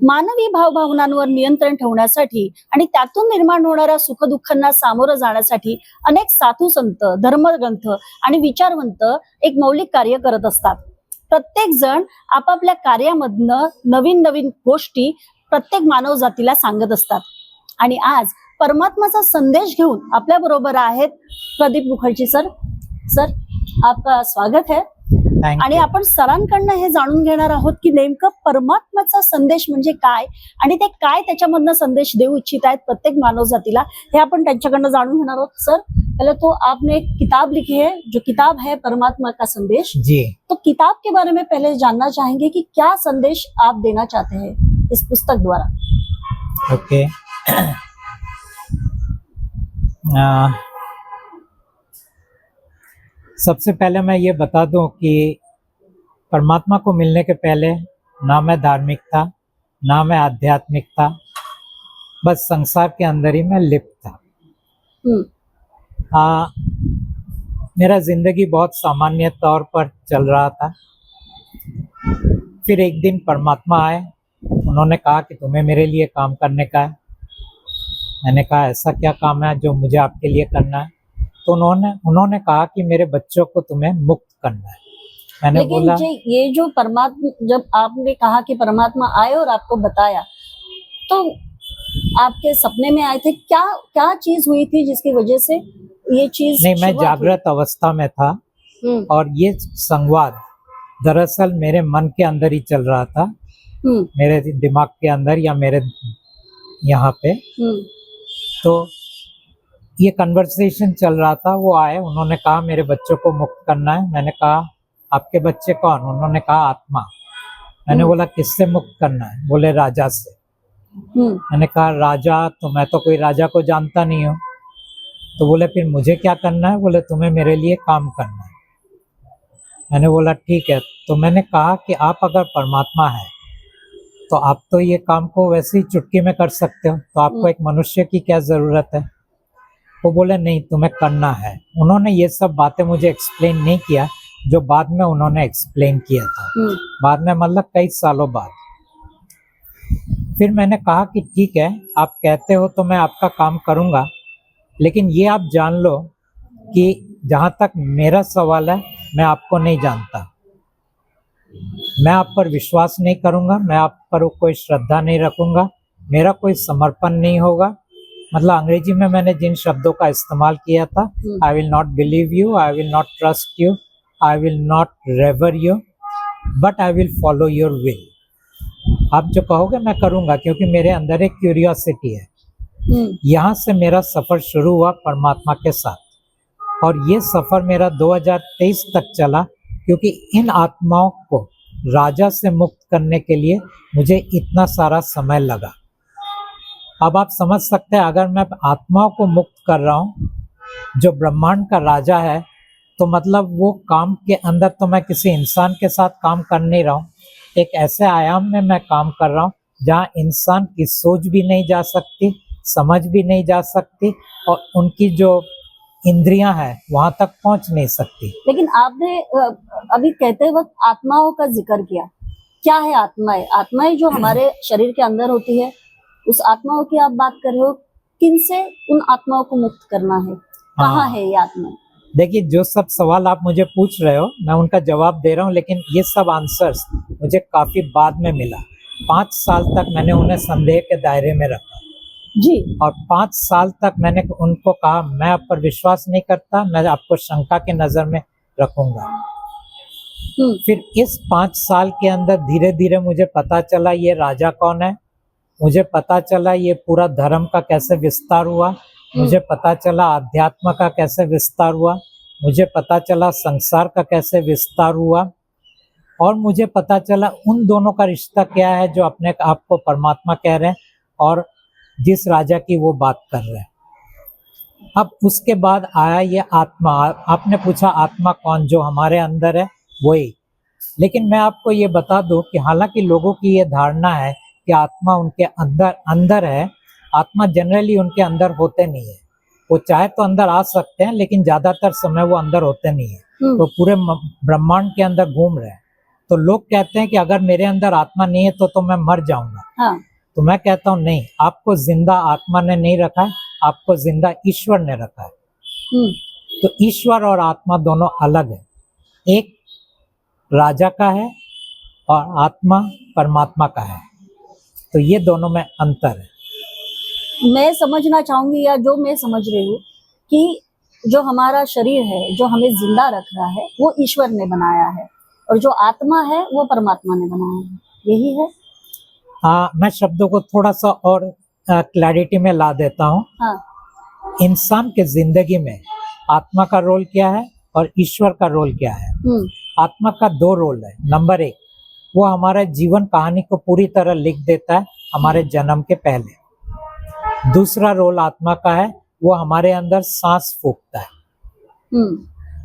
मानवी भावभावनांवर नियंत्रण ठेवण्यासाठी आणि त्यातून निर्माण होणाऱ्या सुखदुःखांना सामोरं जाण्यासाठी अनेक साधू संत, धर्मग्रंथ आणि विचारवंत एक मौलिक कार्य करत असतात. प्रत्येक जण आपापल्या कार्यामधनं नवीन नवीन गोष्टी प्रत्येक मानव जातीला सांगत असतात. आणि आज परमात्माचा संदेश घेऊन आपल्या बरोबर आहेत प्रदीप मुखर्जी सर. सर, आपका स्वागत है. आणि आपण सरांकडनं हे जाणून घेणार आहोत की नेमकं परमात्माचा संदेश म्हणजे काय आणि ते काय त्याच्यामधनं संदेश देऊ इच्छित आहेत प्रत्येक मानव जातीला, हे आपण त्यांच्याकडनं जाणून घेणार आहोत. सर, पहले तो आपने एक किताब लिखी है, जो किताब है परमात्मा का संदेश जी. तो किताब के बारे में पहले जानना चाहेंगे कि क्या संदेश आप देना चाहते हैं इस पुस्तक द्वारा. ओके. सबसे पहले मैं ये बता दूं कि परमात्मा को मिलने के पहले ना मैं धार्मिक था, ना मैं आध्यात्मिक था, बस संसार के अंदर ही मैं लिप्त था. मेरा जिंदगी बहुत सामान्य तौर पर चल रहा था. फिर एक दिन परमात्मा आए, उन्होंने कहा कि तुम्हें मेरे लिए काम करने का है. मैंने कहा ऐसा क्या काम है जो मुझे आपके लिए करना है. तो उन्होंने कहा कि मेरे बच्चों को तुम्हें मुक्त करना है. मैंने बोला ये जो परमात्मा, जब आपने कहा कि परमात्मा आए और आपको बताया, तो आपके सपने में आए थे, क्या क्या चीज हुई थी जिसकी वजह से ये चीज? नहीं, मैं जागृत अवस्था में था और ये संवाद दरअसल मेरे मन के अंदर ही चल रहा था, मेरे दिमाग के अंदर या मेरे यहाँ पे. तो ये कन्वर्सेशन चल रहा था. वो आए, उन्होंने कहा मेरे बच्चों को मुक्त करना है. मैंने कहा आपके बच्चे कौन? उन्होंने कहा आत्मा. मैंने बोला किससे मुक्त करना है? बोले राजा से. मैंने कहा राजा? तो मैं तो कोई राजा को जानता नहीं हूँ. तो बोले फिर मुझे क्या करना है? बोले तुम्हें मेरे लिए काम करना है. मैंने बोला ठीक है. तो मैंने कहा कि आप अगर परमात्मा है तो आप तो ये काम को वैसे ही चुटकी में कर सकते हो, तो आपको एक मनुष्य की क्या जरूरत है? वो बोले नहीं, तुम्हें करना है. उन्होंने ये सब बातें मुझे एक्सप्लेन नहीं किया, जो बाद में उन्होंने एक्सप्लेन किया था. बाद में मतलब कई सालों बाद. फिर मैंने कहा कि ठीक है, आप कहते हो तो मैं आपका काम करूंगा, लेकिन ये आप जान लो कि जहाँ तक मेरा सवाल है, मैं आपको नहीं जानता. मैं आप पर विश्वास नहीं करूंगा, मैं आप पर कोई श्रद्धा नहीं रखूंगा, मेरा कोई समर्पण नहीं होगा. मतलब अंग्रेजी में मैंने जिन शब्दों का इस्तेमाल किया था, I will not believe you, I will not trust you, I will not revere you, but I will follow your will. आप जो कहोगे मैं करूंगा, क्योंकि मेरे अंदर एक क्यूरियोसिटी है. यहाँ से मेरा सफर शुरू हुआ परमात्मा के साथ, और ये सफर मेरा 2023 तक चला, क्योंकि इन आत्माओं को राजा से मुक्त करने के लिए मुझे इतना सारा समय लगा. अब आप समझ सकते हैं, अगर मैं आत्माओं को मुक्त कर रहा हूँ जो ब्रह्मांड का राजा है, तो मतलब वो काम के अंदर तो मैं किसी इंसान के साथ काम कर नहीं रहा हूँ. एक ऐसे आयाम में मैं काम कर रहा हूँ जहाँ इंसान की सोच भी नहीं जा सकती, समझ भी नहीं जा सकती, और उनकी जो इंद्रियां हैं वहां तक पहुंच नहीं सकती. लेकिन आपने अभी कहते वक्त आत्माओं का जिक्र किया. क्या है आत्माएं? आत्माएं जो हमारे शरीर के अंदर होती है, उस आत्माओं की आप बात कर रहे हो. किनसे उन आत्माओं को मुक्त करना है? कहाँ है ये आत्मा? देखिए, जो सब सवाल आप मुझे पूछ रहे हो, मैं उनका जवाब दे रहा हूँ, लेकिन ये सब आंसर्स मुझे काफी बाद में मिला. 5 साल तक मैंने उन्हें संदेह के दायरे में रखा जी, और 5 साल तक मैंने उनको कहा मैं आप पर विश्वास नहीं करता, मैं आपको शंका के नजर में रखूंगा. फिर इस 5 साल के अंदर धीरे धीरे मुझे पता चला ये राजा कौन है, मुझे पता चला ये पूरा धर्म का कैसे विस्तार हुआ, मुझे पता चला अध्यात्म का कैसे विस्तार हुआ, मुझे पता चला संसार का कैसे विस्तार हुआ, और मुझे पता चला उन दोनों का रिश्ता क्या है जो अपने आप को परमात्मा कह रहे हैं और जिस राजा की वो बात कर रहे हैं. अब उसके बाद आया ये आत्मा. आपने पूछा आत्मा कौन? जो हमारे अंदर है वही. लेकिन मैं आपको ये बता दूं कि हालांकि लोगों की ये धारणा है कि आत्मा उनके अंदर है, आत्मा जनरली उनके अंदर होते नहीं है. वो चाहे तो अंदर आ सकते हैं, लेकिन ज्यादातर समय वो अंदर होते नहीं है. तो पूरे ब्रह्मांड के अंदर घूम रहे हैं. तो लोग कहते हैं कि अगर मेरे अंदर आत्मा नहीं है तो मैं मर जाऊंगा। हाँ। तो मैं कहता हूँ नहीं, आपको जिंदा आत्मा ने नहीं रखा है, आपको जिंदा ईश्वर ने रखा है। हम्म। तो ईश्वर और आत्मा दोनों अलग है। एक राजा का है और आत्मा परमात्मा का है। तो ये दोनों में अंतर है। मैं समझना चाहूंगी, या जो मैं समझ रही हूँ, कि जो हमारा शरीर है, जो हमें जिंदा रख रहा है, वो ईश्वर ने बनाया है, और जो आत्मा है वो परमात्मा ने बनाया है। यही है। मैं शब्दों को थोड़ा सा और क्लैरिटी में ला देता हूँ। हाँ। इंसान के जिंदगी में आत्मा का रोल क्या है और ईश्वर का रोल क्या है। आत्मा का दो रोल है। नंबर एक, वो हमारे जीवन कहानी को पूरी तरह लिख देता है हमारे जन्म के पहले। दूसरा रोल आत्मा का है, वो हमारे अंदर सांस फूंकता है।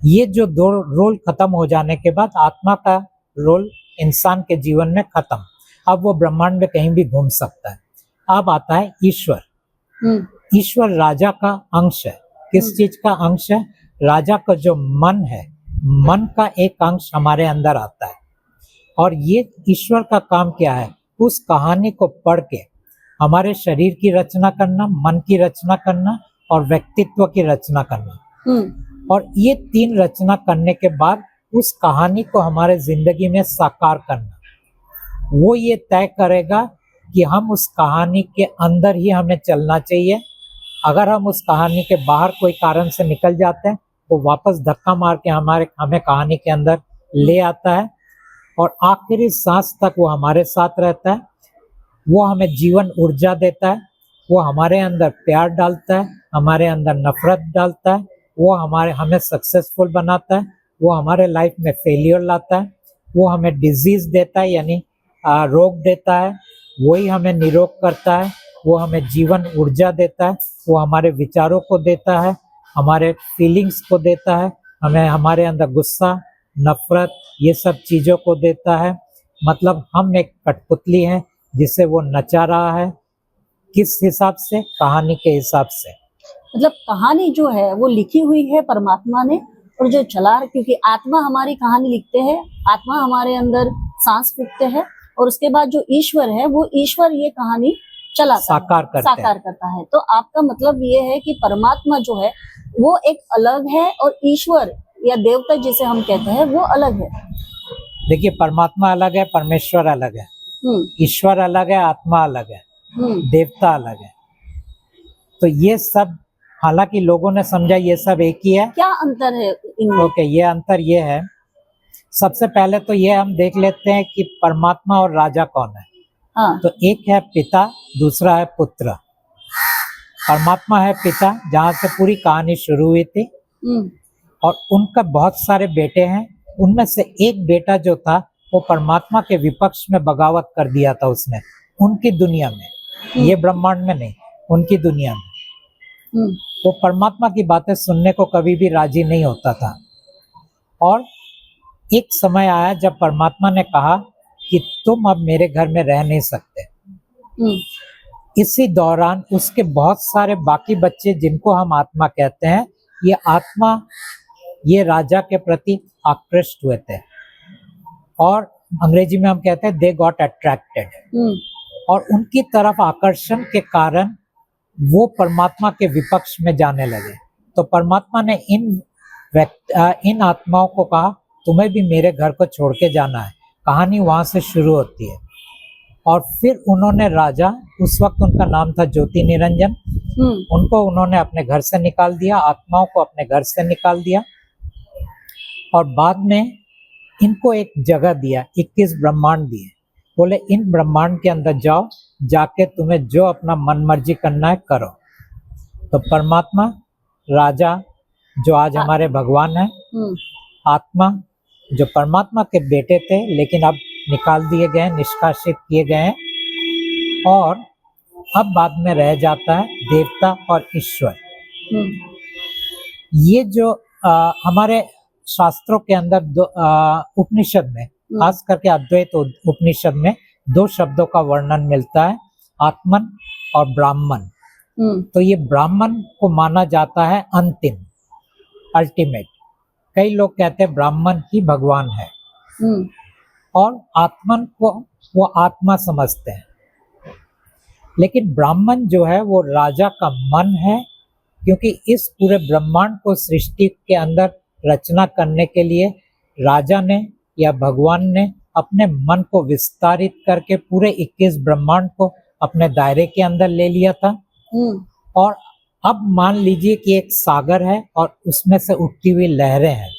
ये जो दो रोल खत्म हो जाने के बाद आत्मा का रोल इंसान के जीवन में खत्म। अब वो ब्रह्मांड में कहीं भी घूम सकता है। अब आता है ईश्वर। ईश्वर राजा का अंश है। किस चीज का अंश है? राजा का जो मन है, मन का एक अंश हमारे अंदर आता है। और ये ईश्वर का काम क्या है? उस कहानी को पढ़ के हमारे शरीर की रचना करना, मन की रचना करना और व्यक्तित्व की रचना करना। और ये तीन रचना करने के बाद उस कहानी को हमारे जिंदगी में साकार करना। वो ये तय करेगा कि हम उस कहानी के अंदर ही हमें चलना चाहिए। अगर हम उस कहानी के बाहर कोई कारण से निकल जाते हैं तो वापस धक्का मार के हमें कहानी के अंदर ले आता है, और आखिरी सांस तक वो हमारे साथ रहता है। वो हमें जीवन ऊर्जा देता है। वो हमारे अंदर प्यार डालता है, हमारे अंदर नफरत डालता है। वो हमें सक्सेसफुल बनाता है। वो हमारे लाइफ में फेलियर लाता है। वो हमें डिजीज देता है, यानी रोग देता है। वही हमें निरोग करता है। वो हमें जीवन ऊर्जा देता है। वो हमारे विचारों को देता है, हमारे फीलिंग्स को देता है, हमें हमारे अंदर गुस्सा, नफरत, ये सब चीज़ों को देता है। मतलब हम एक कठपुतली हैं जिसे वो नचा रहा है। किस हिसाब से? कहानी के हिसाब से। मतलब कहानी जो है वो लिखी हुई है परमात्मा ने, और जो क्योंकि आत्मा हमारी कहानी लिखते हैं, आत्मा हमारे अंदर सांस फूंकते हैं, और उसके बाद जो ईश्वर है वो ईश्वर ये कहानी साकार करता है। तो आपका मतलब ये है कि परमात्मा जो है वो एक अलग है, और ईश्वर या देवता जिसे हम कहते हैं वो अलग है। देखिए, परमात्मा अलग है, परमेश्वर अलग है, ईश्वर अलग है, आत्मा अलग है, देवता अलग है। तो ये सब, हालांकि लोगों ने समझा ये सब एक ही है। क्या अंतर है इनमें? ओके, ये अंतर ये है। सबसे पहले तो ये हम देख लेते हैं कि परमात्मा और राजा कौन है। हाँ। तो एक है पिता, दूसरा है पुत्र। परमात्मा है पिता, जहाँ से पूरी कहानी शुरू हुई थी, और उनका बहुत सारे बेटे हैं। उनमें से एक बेटा जो था वो परमात्मा के विपक्ष में बगावत कर दिया था उसने, उनकी दुनिया में, ये ब्रह्मांड में नहीं, उनकी दुनिया में। वो परमात्मा की बातें सुनने को कभी भी राजी नहीं होता था। और एक समय आया जब परमात्मा ने कहा कि तुम अब मेरे घर में रह नहीं सकते। इसी दौरान उसके बहुत सारे बाकी बच्चे, जिनको हम आत्मा कहते हैं, ये आत्मा ये राजा के प्रति आकृष्ट हुए थे, और अंग्रेजी में हम कहते हैं दे गॉट अट्रैक्टेड। और उनकी तरफ आकर्षण के कारण वो परमात्मा के विपक्ष में जाने लगे। तो परमात्मा ने इन आत्माओं को कहा तुम्हें भी मेरे घर को छोड़ के जाना है। कहानी वहां से शुरू होती है। और फिर उन्होंने राजा, उस वक्त उनका नाम था ज्योति निरंजन, उनको उन्होंने अपने घर से निकाल दिया, आत्माओं को अपने घर से निकाल दिया, और बाद में इनको एक जगह दिया, 21 ब्रह्मांड दिए। बोले इन ब्रह्मांड के अंदर जाओ, जाके तुम्हें जो अपना मन मर्जी करना है करो। तो परमात्मा, राजा जो आज हमारे भगवान है, आत्मा जो परमात्मा के बेटे थे लेकिन अब निकाल दिए गए, निष्कासित किए गए हैं, और अब बाद में रह जाता है देवता और ईश्वर। ये जो हमारे शास्त्रों के अंदर उपनिषद में, खास करके अद्वैत उपनिषद में, दो शब्दों का वर्णन मिलता है, आत्मन और ब्राह्मण। तो ये ब्राह्मण को माना जाता है अंतिम, अल्टीमेट। कई लोग कहते हैं ब्राह्मण ही भगवान है। और आत्मन को वो आत्मा समझते हैं। लेकिन ब्राह्मण जो है वो राजा का मन है, क्योंकि इस पूरे ब्रह्मांड को सृष्टि के अंदर रचना करने के लिए राजा ने या भगवान ने अपने मन को विस्तारित करके पूरे 21 ब्रह्मांड को अपने दायरे के अंदर ले लिया था। और अब मान लीजिए कि एक सागर है और उसमें से उठती हुई लहरें हैं।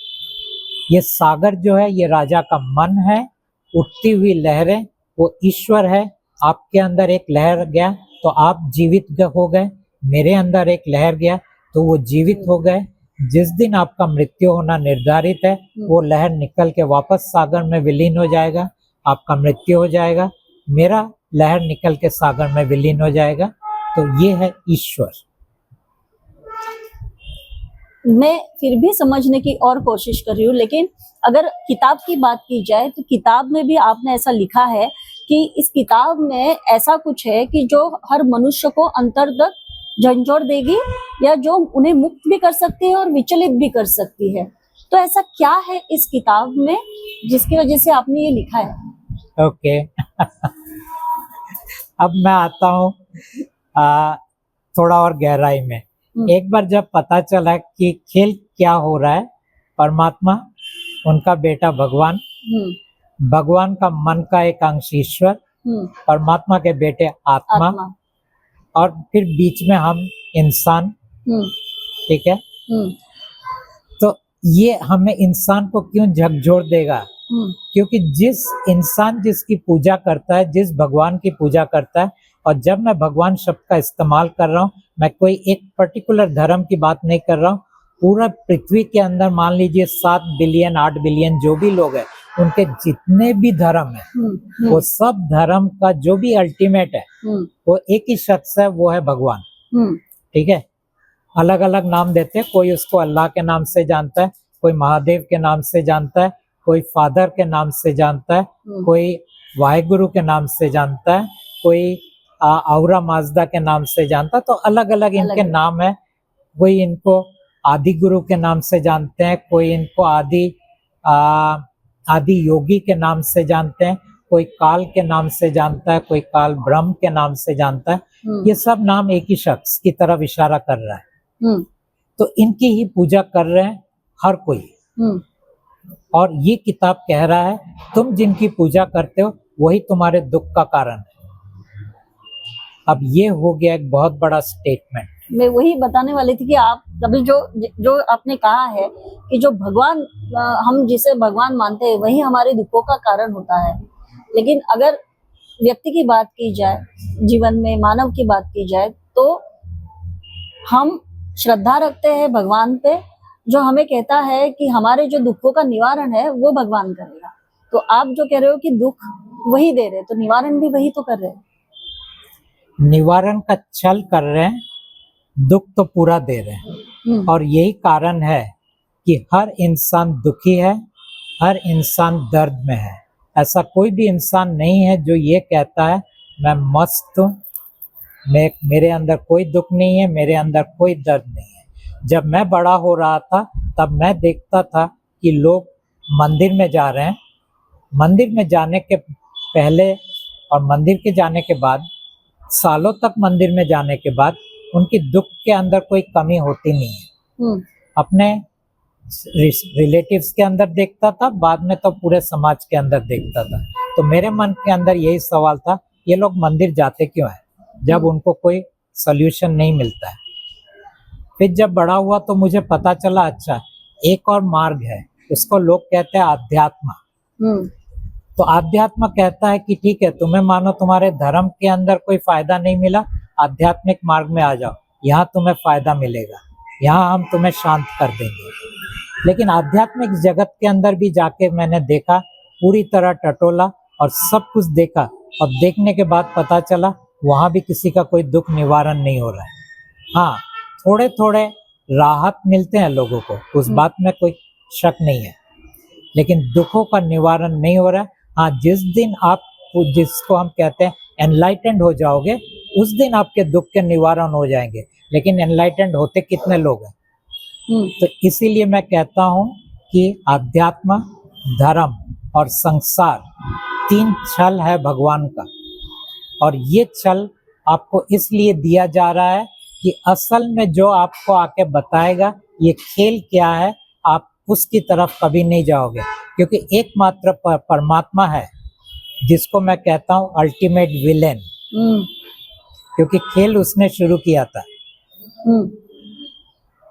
ये सागर जो है ये राजा का मन है, उठती हुई लहरें वो ईश्वर है। आपके अंदर एक लहर गया तो आप जीवित हो गए, मेरे अंदर एक लहर गया तो वो जीवित हो गए। जिस दिन आपका मृत्यु होना निर्धारित है वो लहर निकल के वापस सागर में विलीन हो जाएगा, आपका मृत्यु हो जाएगा, मेरा लहर निकल के सागर में विलीन हो जाएगा। तो ये है ईश्वर। मैं फिर भी समझने की और कोशिश कर रही हूँ, लेकिन अगर किताब की बात की जाए तो किताब में भी आपने ऐसा लिखा है कि इस किताब में ऐसा कुछ है कि जो हर मनुष्य को अंतर तक झंझोड़ देगी या जो उन्हें मुक्त भी कर सकती है और विचलित भी कर सकती है। तो ऐसा क्या है इस किताब में जिसकी वजह से आपने ये लिखा है? ओके अब मैं आता हूँ थोड़ा और गहराई में। एक बार जब पता चला कि खेल क्या हो रहा है, परमात्मा, उनका बेटा भगवान, भगवान का मन का एक अंश ईश्वर, परमात्मा के बेटे आत्मा, और फिर बीच में हम इंसान, ठीक है। तो ये हमें इंसान को क्यों झकझोर देगा? क्योंकि जिस इंसान जिसकी पूजा करता है, जिस भगवान की पूजा करता है, और जब मैं भगवान शब्द का इस्तेमाल कर रहा हूँ, मैं कोई एक पर्टिकुलर धर्म की बात नहीं कर रहा हूँ। पूरा पृथ्वी के अंदर मान लीजिए 7 बिलियन 8 बिलियन जो भी लोग हैं, उनके जितने भी धर्म है वो सब धर्म का जो भी अल्टीमेट है वो एक ही शख्स है, वो है भगवान। ठीक है, अलग अलग नाम देते हैं, कोई उसको अल्लाह के नाम से जानता है, कोई महादेव के नाम से जानता है, कोई फादर के नाम से जानता है, कोई वाहेगुरु के नाम से जानता है, कोई औरा माजदा के नाम से जानता है। तो अलग अलग इनके नाम है। कोई इनको आदि गुरु के नाम से जानते हैं, कोई इनको आदि योगी के नाम से जानते हैं, कोई काल के नाम से जानता है, कोई काल ब्रह्म के नाम से जानता है। ये सब नाम एक ही शख्स की तरफ इशारा कर रहा है। तो इनकी ही पूजा कर रहे हैं हर कोई। और ये किताब कह रहा है तुम जिनकी पूजा करते हो वही तुम्हारे दुख का कारण है। अब ये हो गया एक बहुत बड़ा स्टेटमेंट। मैं वही बताने वाली थी कि आप अभी जो आपने कहा है कि जो भगवान, हम जिसे भगवान मानते हैं वही हमारे दुखों का कारण होता है। लेकिन अगर व्यक्ति की बात की जाए, जीवन में मानव की बात की जाए, तो हम श्रद्धा रखते हैं भगवान पे, जो हमें कहता है कि हमारे जो दुखों का निवारण है वो भगवान करेगा। तो आप जो कह रहे हो कि दुख वही दे रहे, तो निवारण भी वही तो कर रहे हैं। निवारण का छल कर रहे हैं, दुख तो पूरा दे रहे हैं। और यही कारण है कि हर इंसान दुखी है, हर इंसान दर्द में है। ऐसा कोई भी इंसान नहीं है जो ये कहता है मैं मस्त हूँ, मेरे अंदर कोई दुख नहीं है, मेरे अंदर कोई दर्द नहीं है। जब मैं बड़ा हो रहा था तब मैं देखता था कि लोग मंदिर में जा रहे हैं, मंदिर में जाने के पहले और मंदिर के जाने के बाद, सालों तक मंदिर में जाने के बाद उनकी दुख के अंदर कोई कमी होती नहीं है। अपने रिलेटिव्स के अंदर देखता था, बाद में तो पूरे समाज के अंदर देखता था। तो मेरे मन के अंदर यही सवाल था, ये लोग मंदिर जाते क्यों हैं जब उनको कोई सॉल्यूशन नहीं मिलता है। फिर जब बड़ा हुआ तो मुझे पता चला अच्छा एक और मार्ग है, उसको लोग कहते हैं आध्यात्म। तो आध्यात्म कहता है कि ठीक है, तुम्हें मानो तुम्हारे धर्म के अंदर कोई फायदा नहीं मिला, आध्यात्मिक मार्ग में आ जाओ, यहाँ तुम्हें फायदा मिलेगा, यहाँ हम तुम्हें शांत कर देंगे। लेकिन आध्यात्मिक जगत के अंदर भी जाके मैंने देखा, पूरी तरह टटोला और सब कुछ देखा, और देखने के बाद पता चला वहाँ भी किसी का कोई दुख निवारण नहीं हो रहा है। हाँ, थोड़े थोड़े राहत मिलते हैं लोगों को, उस बात में कोई शक नहीं है, लेकिन दुखों का निवारण नहीं हो रहा है। हाँ, जिस दिन आप, जिसको हम कहते हैं एनलाइटेंड हो जाओगे, उस दिन आपके दुख के निवारण हो जाएंगे। लेकिन एनलाइटेंड होते कितने लोग हैं? तो इसीलिए मैं कहता हूँ कि आध्यात्म, धर्म और संसार, 3 छल है भगवान का। और ये छल आपको इसलिए दिया जा रहा है कि असल में जो आपको आके बताएगा ये खेल क्या है, आप उसकी तरफ कभी नहीं जाओगे, क्योंकि एकमात्र परमात्मा है जिसको मैं कहता हूँ अल्टीमेट विलेन, क्योंकि खेल उसने शुरू किया था।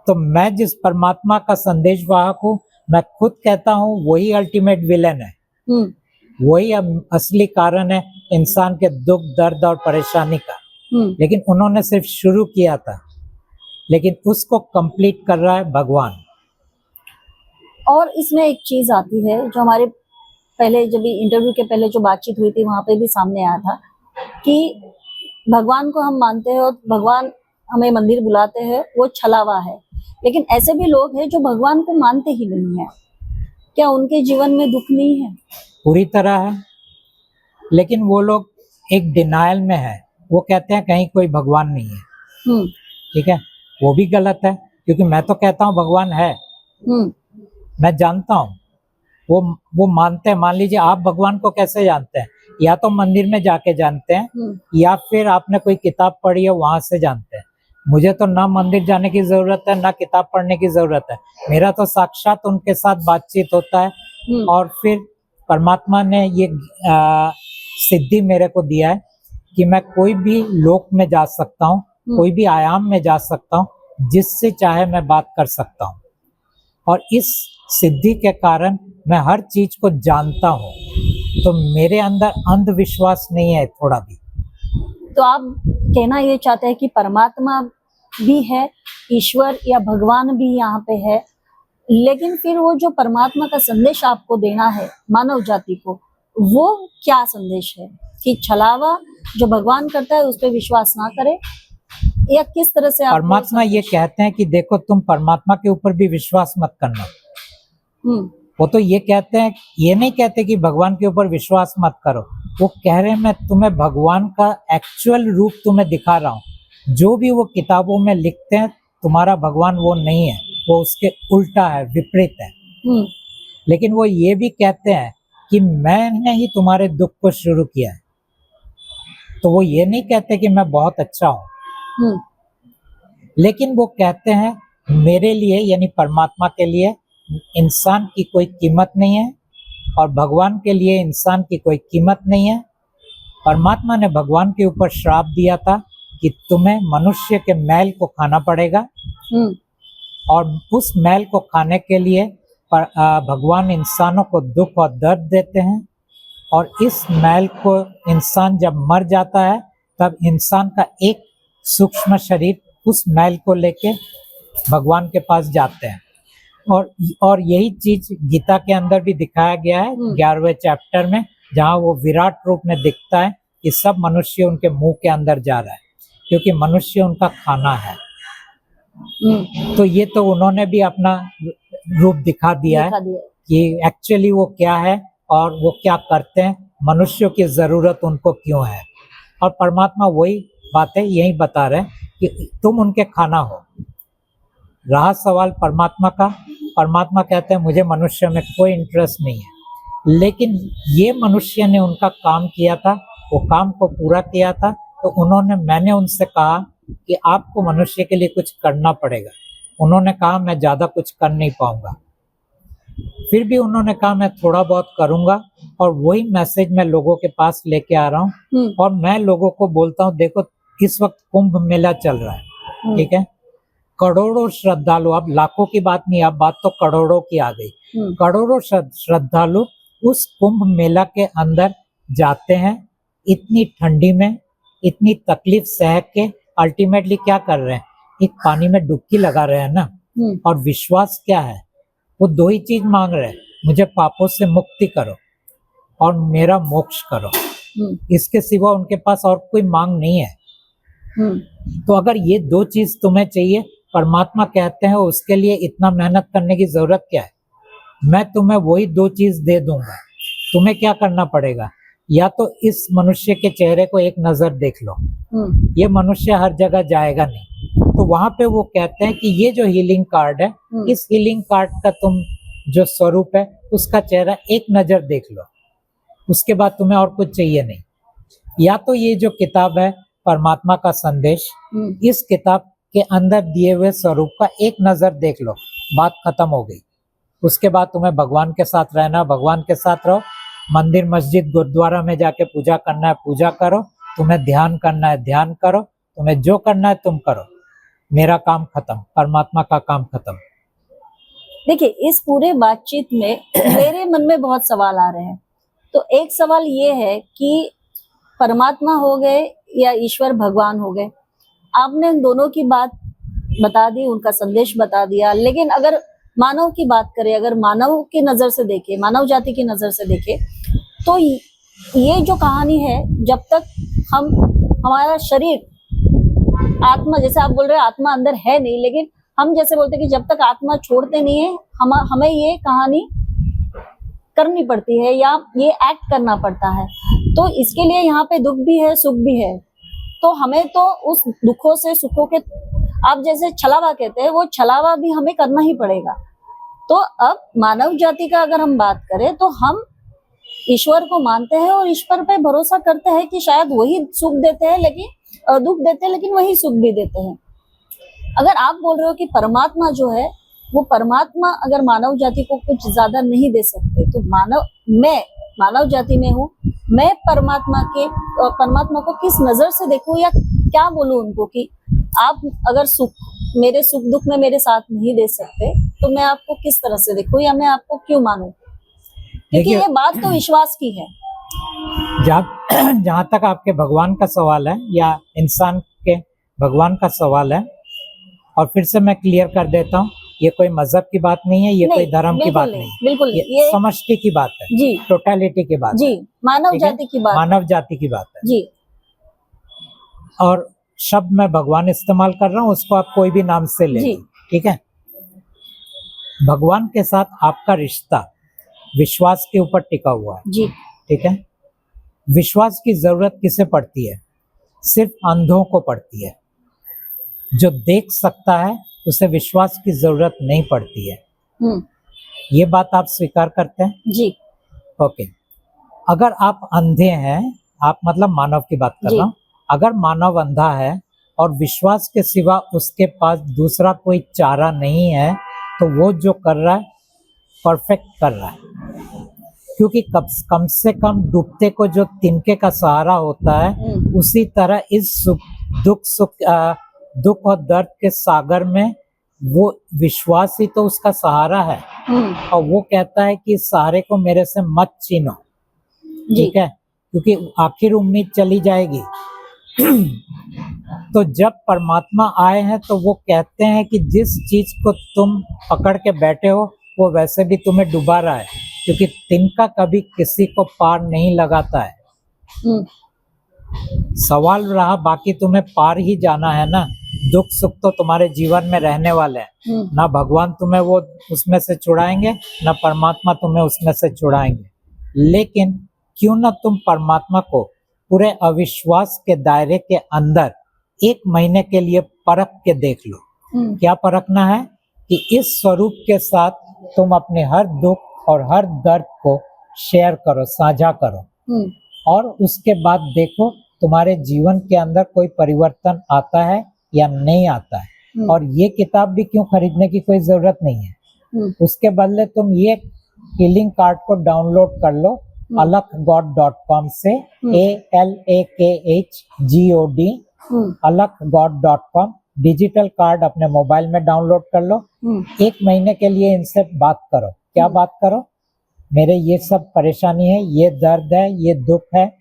तो मैं जिस परमात्मा का संदेशवाहक हूँ, मैं खुद कहता हूँ वही अल्टीमेट विलेन है, वही असली कारण है इंसान के दुख, दर्द और परेशानी का। लेकिन उन्होंने सिर्फ शुरू किया था, लेकिन उसको कंप्लीट कर रहा है भगवान। और इसमें एक चीज आती है जो हमारे पहले जब इंटरव्यू के पहले जो बातचीत हुई थी वहां पे भी सामने आया था कि भगवान को हम मानते हैं और भगवान हमें मंदिर बुलाते हैं, वो छलावा है। लेकिन ऐसे भी लोग हैं जो भगवान को मानते ही नहीं है, क्या उनके जीवन में दुख नहीं है? पूरी तरह है, लेकिन वो लोग एक डिनायल में है, वो कहते हैं कहीं कोई भगवान नहीं है। ठीक है, वो भी गलत है, क्योंकि मैं तो कहता हूँ भगवान है। मैं जानता हूँ, वो मानते हैं। मान लीजिए आप भगवान को कैसे जानते हैं? या तो मंदिर में जाके जानते हैं, या फिर आपने कोई किताब पढ़ी है वहां से जानते हैं। मुझे तो ना मंदिर जाने की जरूरत है, ना किताब पढ़ने की जरूरत है। मेरा तो साक्षात उनके साथ बातचीत होता है, और फिर परमात्मा ने ये सिद्धि मेरे को दिया है कि मैं कोई भी लोक में जा सकता हूँ, कोई भी आयाम में जा सकता हूँ, जिससे चाहे मैं बात कर सकता हूँ। और इस सिद्धि के कारण मैं हर चीज को जानता हूँ, तो मेरे अंदर अंधविश्वास नहीं है थोड़ा भी। तो आप कहना ये चाहते हैं कि परमात्मा भी है, ईश्वर या भगवान भी यहाँ पे है, लेकिन फिर वो जो परमात्मा का संदेश आपको देना है मानव जाति को, वो क्या संदेश है? कि छलावा जो भगवान करता है उस पर विश्वास ना करे, या किस तरह से? परमात्मा ये कहते हैं कि देखो, तुम परमात्मा के ऊपर भी विश्वास मत करना। वो तो ये कहते हैं, ये नहीं कहते कि भगवान के ऊपर विश्वास मत करो। वो कह रहे हैं मैं तुम्हें भगवान का एक्चुअल रूप तुम्हें दिखा रहा हूँ। जो भी वो किताबों में लिखते हैं, तुम्हारा भगवान वो नहीं है, वो उसके उल्टा है, विपरीत है। लेकिन वो ये भी कहते हैं कि मैंने ही तुम्हारे दुख को शुरू किया है। तो वो ये नहीं कहते कि मैं बहुत अच्छा हूँ, लेकिन वो कहते हैं मेरे लिए, यानी परमात्मा के लिए इंसान की कोई कीमत नहीं है, और भगवान के लिए इंसान की कोई कीमत नहीं है। परमात्मा ने भगवान के ऊपर श्राप दिया था कि तुम्हें मनुष्य के मैल को खाना पड़ेगा, और उस मैल को खाने के लिए भगवान इंसानों को दुख और दर्द देते हैं। और इस मैल को इंसान जब मर जाता है, तब इंसान का एक सूक्ष्म शरीर उस मैल को लेके भगवान के पास जाते हैं। और यही चीज गीता के अंदर भी दिखाया गया है 11वें चैप्टर में, जहाँ वो विराट रूप में दिखता है कि सब मनुष्य उनके मुंह के अंदर जा रहा है, क्योंकि मनुष्य उनका खाना है। तो ये तो उन्होंने भी अपना रूप दिखा दिया है कि एक्चुअली वो क्या है और वो क्या करते हैं, मनुष्यों की जरूरत उनको क्यों है। और परमात्मा वही बातें यही बता रहे हैं कि तुम उनके खाना हो। रहा सवाल परमात्मा का, परमात्मा कहते हैं मुझे मनुष्य में कोई इंटरेस्ट नहीं है, लेकिन ये मनुष्य ने उनका काम किया था, वो काम को पूरा किया था, तो मैंने उनसे कहा कि आपको मनुष्य के लिए कुछ करना पड़ेगा। उन्होंने कहा मैं ज्यादा कुछ कर नहीं पाऊंगा। फिर भी उन्होंने कहा मैं थोड़ा बहुत करूंगा, और वही मैसेज मैं लोगों के पास लेके आ रहा हूँ। और मैं लोगों को बोलता हूँ, देखो इस वक्त कुंभ मेला चल रहा है, ठीक है, करोड़ों श्रद्धालु, अब लाखों की बात नहीं, अब बात तो करोड़ों की आ गई। करोड़ों श्रद्धालु उस कुंभ मेला के अंदर जाते हैं, इतनी ठंडी में, इतनी तकलीफ सह के अल्टीमेटली क्या कर रहे हैं, एक पानी में डुबकी लगा रहे हैं ना। और विश्वास क्या है, वो दो ही चीज मांग रहे हैं, मुझे पापों से मुक्ति करो और मेरा मोक्ष करो। इसके सिवा उनके पास और कोई मांग नहीं है। तो अगर ये दो चीज तुम्हें चाहिए, परमात्मा कहते हैं उसके लिए इतना मेहनत करने की जरूरत क्या है, मैं तुम्हें वही दो चीज दे दूंगा। तुम्हें क्या करना पड़ेगा, या तो इस मनुष्य के चेहरे को एक नजर देख लो, ये मनुष्य हर जगह जाएगा नहीं, तो वहां पे वो कहते हैं कि ये जो हीलिंग कार्ड है, इस हीलिंग कार्ड का तुम जो स्वरूप है उसका चेहरा एक नजर देख लो, उसके बाद तुम्हें और कुछ चाहिए नहीं। या तो ये जो किताब है परमात्मा का संदेश, इस किताब के अंदर दिए हुए स्वरूप का एक नजर देख लो, बात खत्म हो गई। उसके बाद तुम्हें भगवान के साथ रहना, भगवान के साथ रहो। मंदिर मस्जिद गुरुद्वारा में जाके पूजा करना है पूजा करो, तुम्हें ध्यान करना है ध्यान करो, तुम्हें जो करना है तुम करो, मेरा काम खत्म, परमात्मा का काम खत्म। देखिए, इस पूरे बातचीत में मेरे मन में बहुत सवाल आ रहे हैं। तो एक सवाल ये है कि परमात्मा हो गए या ईश्वर भगवान हो गए, आपने उन दोनों की बात बता दी, उनका संदेश बता दिया, लेकिन अगर मानव की बात करें, अगर मानव की नजर से देखें, मानव जाति की नजर से देखें, तो ये जो कहानी है, जब तक हमारा शरीर, आत्मा, जैसे आप बोल रहे हैं आत्मा अंदर है नहीं, लेकिन हम जैसे बोलते हैं कि जब तक आत्मा छोड़ते नहीं है, हमें ये कहानी करनी पड़ती है या ये एक्ट करना पड़ता है। तो इसके लिए यहाँ पे दुख भी है, सुख भी है। तो हमें तो उस दुखों से, सुखों के, आप जैसे छलावा कहते हैं, वो छलावा भी हमें करना ही पड़ेगा। तो अब मानव जाति का अगर हम बात करें, तो हम ईश्वर को मानते हैं और ईश्वर पे भरोसा करते हैं कि शायद वही सुख देते हैं, लेकिन दुख देते हैं, लेकिन वही सुख भी देते हैं। अगर आप बोल रहे हो कि परमात्मा जो है, वो परमात्मा अगर मानव जाति को कुछ ज्यादा नहीं दे सकते, तो मैं मानव जाति में हूँ, मैं परमात्मा को किस नजर से देखूं, या क्या बोलूं उनको कि आप अगर मेरे सुख दुख में मेरे साथ नहीं दे सकते, तो मैं आपको किस तरह से देखूं, या मैं आपको क्यों मानूं? क्योंकि ये बात तो विश्वास की है। जहाँ तक आपके भगवान का सवाल है या इंसान के भगवान का सवाल है, और फिर से मैं क्लियर कर देता हूँ, ये कोई मजहब की बात नहीं है, ये कोई धर्म की बात नहीं, बिल्कुल ये समष्टि की बात है जी, टोटलिटी की बात जी, है, मानव जाति की बात, मानव जाति की बात है जी। और शब्द मैं भगवान इस्तेमाल कर रहा हूँ, उसको आप कोई भी नाम से ले, ठीक है। भगवान के साथ आपका रिश्ता विश्वास के ऊपर टिका हुआ है जी, ठीक है। विश्वास की जरूरत किसे पड़ती है? सिर्फ अंधों को पड़ती है। जो देख सकता है उसे विश्वास की जरूरत नहीं पड़ती है। ये बात आप स्वीकार करते हैं? जी। ओके। अगर आप अंधे हैं, आप मतलब मानव की बात कर रहा हूं, अगर मानव अंधा है और विश्वास के सिवा उसके पास दूसरा कोई चारा नहीं है, तो वो जो कर रहा है परफेक्ट कर रहा है, क्योंकि कम से कम डूबते को जो तिनके का सहारा होता है, उसी तरह इस दुख और दर्द के सागर में वो विश्वास ही तो उसका सहारा है। और वो कहता है कि इस सहारे को मेरे से मत छीनो, ठीक है, क्योंकि आखिर उम्मीद चली जाएगी। तो जब परमात्मा आए हैं तो वो कहते हैं कि जिस चीज को तुम पकड़ के बैठे हो वो वैसे भी तुम्हें डुबा रहा है, क्योंकि तिनका कभी किसी को पार नहीं लगाता है। सवाल रहा बाकी तुम्हें पार ही जाना है ना। दुख सुख तो तुम्हारे जीवन में रहने वाले हैं, ना भगवान तुम्हें वो उसमें से छुड़ाएंगे, ना परमात्मा तुम्हें उसमें से छुड़ाएंगे। लेकिन क्यों ना तुम परमात्मा को पूरे अविश्वास के दायरे के अंदर 1 महीने के लिए परख के देख लो। क्या परखना है? कि इस स्वरूप के साथ तुम अपने हर दुख और हर दर्द को शेयर करो, साझा करो, और उसके बाद देखो तुम्हारे जीवन के अंदर कोई परिवर्तन आता है या नहीं आता है। और ये किताब भी क्यों खरीदने की कोई जरूरत नहीं है, उसके बदले तुम ये हीलिंग कार्ड को डाउनलोड कर लो alakgod.com से, ALAKHGOD alakgod.com। डिजिटल कार्ड अपने मोबाइल में डाउनलोड कर लो। 1 महीने के लिए इनसे बात करो। क्या बात करो? मेरे ये सब परेशानी है, ये दर्द है, ये दुख है,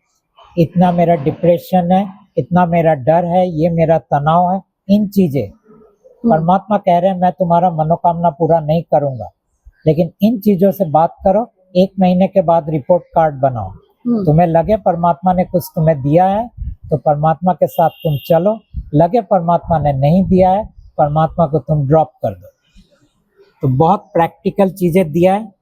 इतना मेरा डिप्रेशन है, इतना मेरा डर है, ये मेरा तनाव है, इन चीजें परमात्मा कह रहे हैं मैं तुम्हारा मनोकामना पूरा नहीं करूंगा, लेकिन इन चीजों से बात करो। 1 महीने के बाद रिपोर्ट कार्ड बनाओ। तुम्हें लगे परमात्मा ने कुछ तुम्हें दिया है तो परमात्मा के साथ तुम चलो, लगे परमात्मा ने नहीं दिया है, परमात्मा को तुम ड्रॉप कर दो। तो बहुत प्रैक्टिकल चीजें दिया है।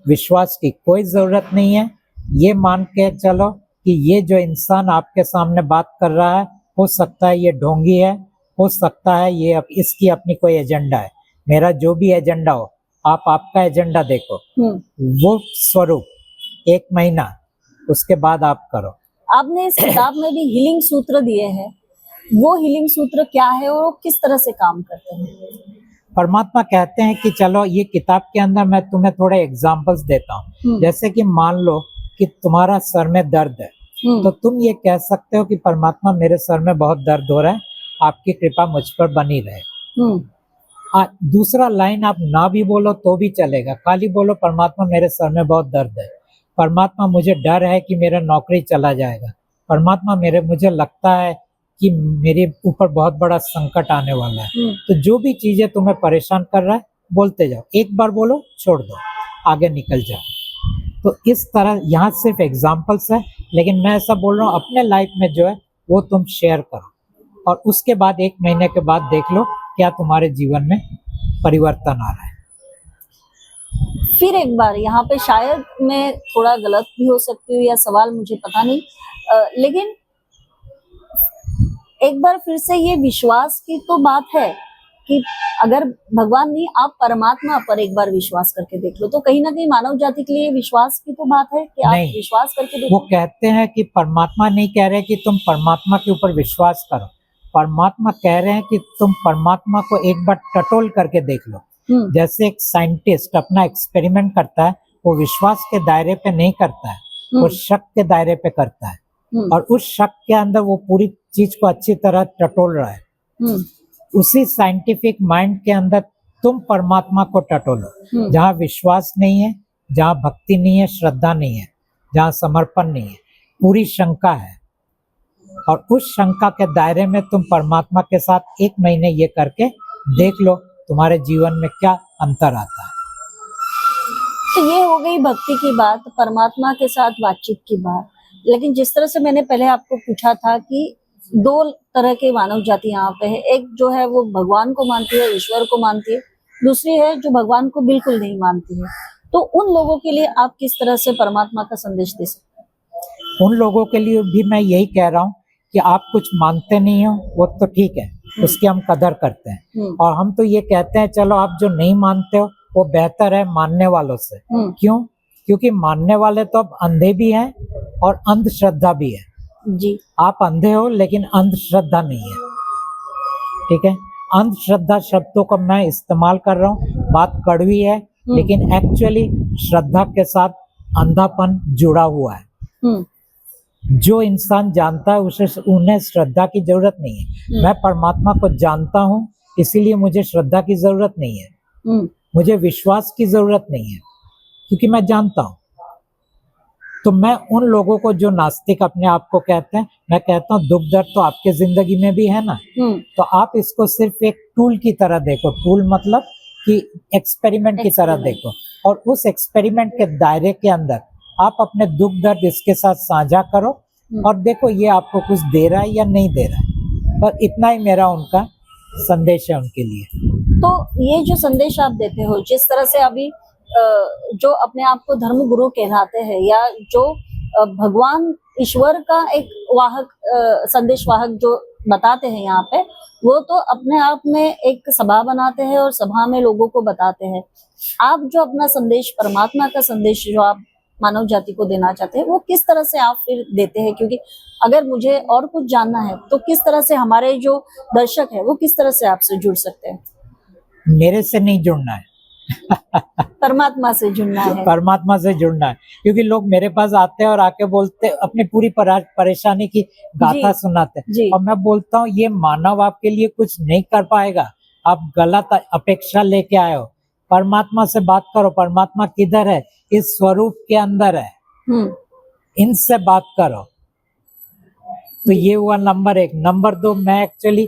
विश्वास की कोई जरूरत नहीं है। ये मान के चलो कि ये जो इंसान आपके सामने बात कर रहा है, हो सकता है ये ढोंगी है, हो सकता है ये इसकी अपनी कोई एजेंडा है। मेरा जो भी एजेंडा हो, आप आपका एजेंडा देखो, वो स्वरूप 1 महीना, उसके बाद आप करो। आपने इस किताब में भी हीलिंग सूत्र दिए हैं, वो हीलिंग सूत्र क्या है और वो किस तरह से काम करते हैं? परमात्मा कहते हैं कि चलो ये किताब के अंदर मैं तुम्हें थोड़े एग्जाम्पल्स देता हूँ। जैसे कि मान लो कि तुम्हारा सर में दर्द है, तो तुम ये कह सकते हो कि परमात्मा मेरे सर में बहुत दर्द हो रहा है, आपकी कृपा मुझ पर बनी रहे। दूसरा लाइन आप ना भी बोलो तो भी चलेगा, खाली बोलो परमात्मा मेरे सर में बहुत दर्द है, परमात्मा मुझे डर है कि मेरा नौकरी चला जाएगा, परमात्मा मुझे लगता है कि मेरे ऊपर बहुत बड़ा संकट आने वाला है। तो जो भी चीजें तुम्हें परेशान कर रहा है बोलते जाओ, एक बार बोलो छोड़ दो, आगे निकल जाओ। तो इस तरह यहाँ सिर्फ एग्जाम्पल्स है, लेकिन मैं ऐसा बोल रहा हूँ अपने लाइफ में जो है वो तुम शेयर करो, और उसके बाद 1 महीने के बाद देख लो क्या तुम्हारे जीवन में परिवर्तन आ रहा है। फिर एक बार यहाँ पे शायद मैं थोड़ा गलत भी हो सकती हूँ या सवाल मुझे पता नहीं, लेकिन एक बार फिर से ये विश्वास की तो बात है कि अगर भगवान नहीं, आप परमात्मा पर एक बार विश्वास करके देख लो, तो कहीं ना कहीं मानव जाति के लिए विश्वास की तो बात है कि आप विश्वास करके देखो। वो कहते हैं कि परमात्मा नहीं कह रहे कि तुम परमात्मा के ऊपर विश्वास करो, परमात्मा कह रहे हैं कि तुम परमात्मा को एक बार टटोल करके देख लो। जैसे एक साइंटिस्ट अपना एक्सपेरिमेंट करता है, वो विश्वास के दायरे पे नहीं करता है, वो शक के दायरे पे करता है, और उस शक के अंदर वो पूरी चीज को अच्छी तरह टटोल रहा है। उसी साइंटिफिक माइंड के अंदर तुम परमात्मा को टटोलो, जहाँ विश्वास नहीं है, जहाँ भक्ति नहीं है, श्रद्धा नहीं है, जहाँ समर्पण नहीं है, पूरी शंका है, और उस शंका के दायरे में तुम परमात्मा के साथ 1 महीने ये करके देख लो तुम्हारे जीवन में क्या अंतर आता है। तो ये हो गई भक्ति की बात, परमात्मा के साथ बातचीत की बात। लेकिन जिस तरह से मैंने पहले आपको पूछा था कि 2 तरह के मानव जाति यहाँ पे है, एक जो है वो भगवान को मानती है, ईश्वर को मानती है, दूसरी है जो भगवान को बिल्कुल नहीं मानती है। तो उन लोगों के लिए आप किस तरह से परमात्मा का संदेश दे सकते हैं? उन लोगों के लिए भी मैं यही कह रहा हूँ कि आप कुछ मानते नहीं हो वो तो ठीक है, उसकी हम कदर करते हैं, और हम तो ये कहते हैं चलो आप जो नहीं मानते हो वो बेहतर है मानने वालों से। क्यों? क्योंकि मानने वाले तो अब अंधे भी हैं और अंधश्रद्धा भी है जी। आप अंधे हो लेकिन अंधश्रद्धा नहीं है, ठीक है। अंधश्रद्धा शब्दों को मैं इस्तेमाल कर रहा हूँ, बात कड़वी है, लेकिन एक्चुअली श्रद्धा के साथ अंधापन जुड़ा हुआ है। जो इंसान जानता है उन्हें श्रद्धा की जरूरत नहीं है। मैं परमात्मा को जानता हूँ, इसीलिए मुझे श्रद्धा की जरूरत नहीं है, मुझे विश्वास की जरूरत नहीं है, क्योंकि मैं जानता हूँ। तो मैं उन लोगों को जो नास्तिक अपने आप को कहते हैं, मैं कहता हूँ दुख दर्द तो आपके जिंदगी में भी है ना, तो आप इसको सिर्फ एक टूल की तरह देखो, टूल मतलब कि एक्सपेरिमेंट की तरह देखो, और उस एक्सपेरिमेंट के दायरे के अंदर आप अपने दुख दर्द इसके साथ साझा करो और देखो ये आपको कुछ दे रहा है या नहीं दे रहा है। पर इतना ही मेरा उनका संदेश है उनके लिए। तो ये जो संदेश आप देते हो, जिस तरह से अभी जो अपने आप को धर्म गुरु कहलाते हैं या जो भगवान ईश्वर का एक वाहक, संदेश वाहक जो बताते हैं यहाँ पे, वो तो अपने आप में एक सभा बनाते हैं और सभा में लोगों को बताते हैं। आप जो अपना संदेश, परमात्मा का संदेश जो आप मानव जाति को देना चाहते हैं, वो किस तरह से आप फिर देते हैं? क्योंकि अगर मुझे और कुछ जानना है तो किस तरह से हमारे जो दर्शक है वो किस तरह से आपसे जुड़ सकते हैं? मेरे से नहीं जुड़ना है परमात्मा से जुड़ना है। परमात्मा से जुड़ना है, क्योंकि लोग मेरे पास आते हैं और आके बोलते, अपनी पूरी परेशानी की गाथा सुनाते हैं, और मैं बोलता हूँ ये मानव आपके लिए कुछ नहीं कर पाएगा, आप गलत अपेक्षा लेके आए हो। परमात्मा से बात करो, परमात्मा किधर है? इस स्वरूप के अंदर है, इनसे बात करो। तो ये हुआ नंबर 1। नंबर 2, मैं एक्चुअली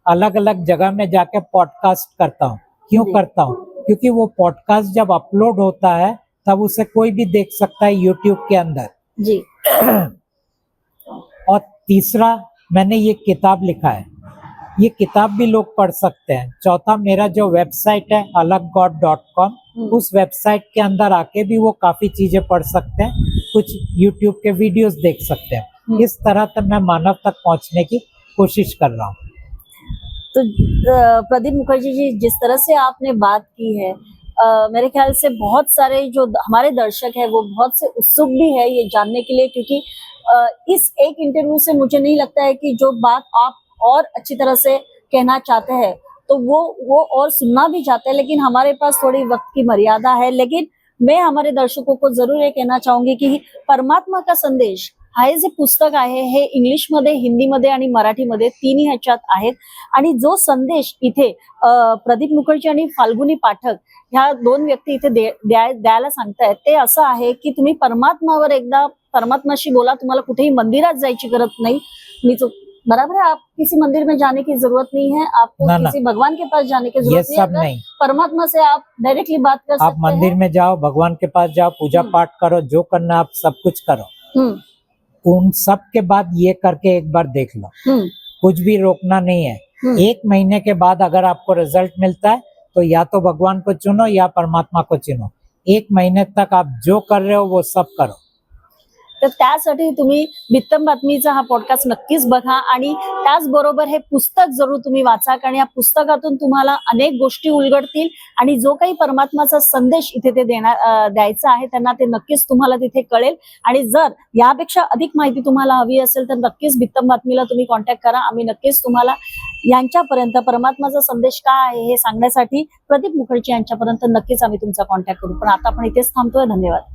अलग अलग जगह में जाके पॉडकास्ट करता हूँ। क्यों करता हूँ? क्योंकि वो पॉडकास्ट जब अपलोड होता है तब उसे कोई भी देख सकता है यूट्यूब के अंदर जी। और तीसरा, मैंने ये किताब लिखा है, ये किताब भी लोग पढ़ सकते हैं। चौथा, मेरा जो वेबसाइट है अलगगॉड.com, उस वेबसाइट के अंदर आके भी वो काफी चीजें पढ़ सकते हैं, कुछ यूट्यूब के वीडियोस देख सकते हैं। इस तरह तक मैं मानव तक पहुंचने की कोशिश कर रहा हूँ। तो प्रदीप मुखर्जी जी, जिस तरह से आपने बात की है मेरे ख्याल से बहुत सारे जो हमारे दर्शक है वो बहुत से उत्सुक भी है ये जानने के लिए, क्योंकि इस एक इंटरव्यू से मुझे नहीं लगता है कि जो बात आप और अच्छी तरह से कहना चाहते हैं तो वो और सुनना भी चाहते हैं, लेकिन हमारे पास थोड़ी वक्त की मर्यादा है। लेकिन मैं हमारे दर्शकों को जरूर हे कहना चाहूंगी की परमात्मा का संदेश हे जे पुस्तक आहे हे इंग्लिशमध्ये, हिंदीमध्ये आणि मराठीमध्ये तिन्ही ह्याच्यात आहेत। आणि जो संदेश इथे प्रदीप मुखर्जी आणि फाल्गुनी पाठक ह्या दोन व्यक्ती इथे द्यायला सांगतायत ते असं आहे की तुम्ही परमात्मावर एकदा परमात्माशी बोला, तुम्हाला कुठेही मंदिरात जायची गरज नाही। मी बराबर है, आप किसी मंदिर में जाने की जरूरत नहीं है, आपको किसी भगवान के पास जाने की जरूरत नहीं है। परमात्मा से आप डायरेक्टली बात कर सकते हैं। आप मंदिर में जाओ, भगवान के पास जाओ, पूजा पाठ करो, जो करना आप सब कुछ करो। उन सब के बाद ये करके एक बार देख लो, कुछ भी रोकना नहीं है। 1 महीने के बाद अगर आपको रिजल्ट मिलता है तो या तो भगवान को चुनो या परमात्मा को चुनो। 1 महीने तक आप जो कर रहे हो वो सब करो। तर त्यासाठी तुम्ही बित्तम बातमीचा हा पॉडकास्ट नक्कीच बघा आणि त्याचबरोबर हे पुस्तक जरूर तुम्ही वाचा, कारण या पुस्तकातून तुम्हाला अनेक गोष्टी उलगडतील आणि जो काही परमात्माचा संदेश इथे ते द्यायचा आहे त्यांना ते नक्कीच तुम्हाला तिथे कळेल। आणि जर यापेक्षा अधिक माहिती तुम्हाला हवी असेल तर नक्कीच बित्तम बातमीला तुम्ही कॉन्टॅक्ट करा। आम्ही नक्कीच तुम्हाला यांच्यापर्यंत परमात्माचा संदेश काय आहे हे सांगण्यासाठी प्रदीप मुखर्जी यांच्यापर्यंत नक्कीच आम्ही तुमचा कॉन्टॅक्ट करू। पण आता आपण इथेच थांबतोय। धन्यवाद।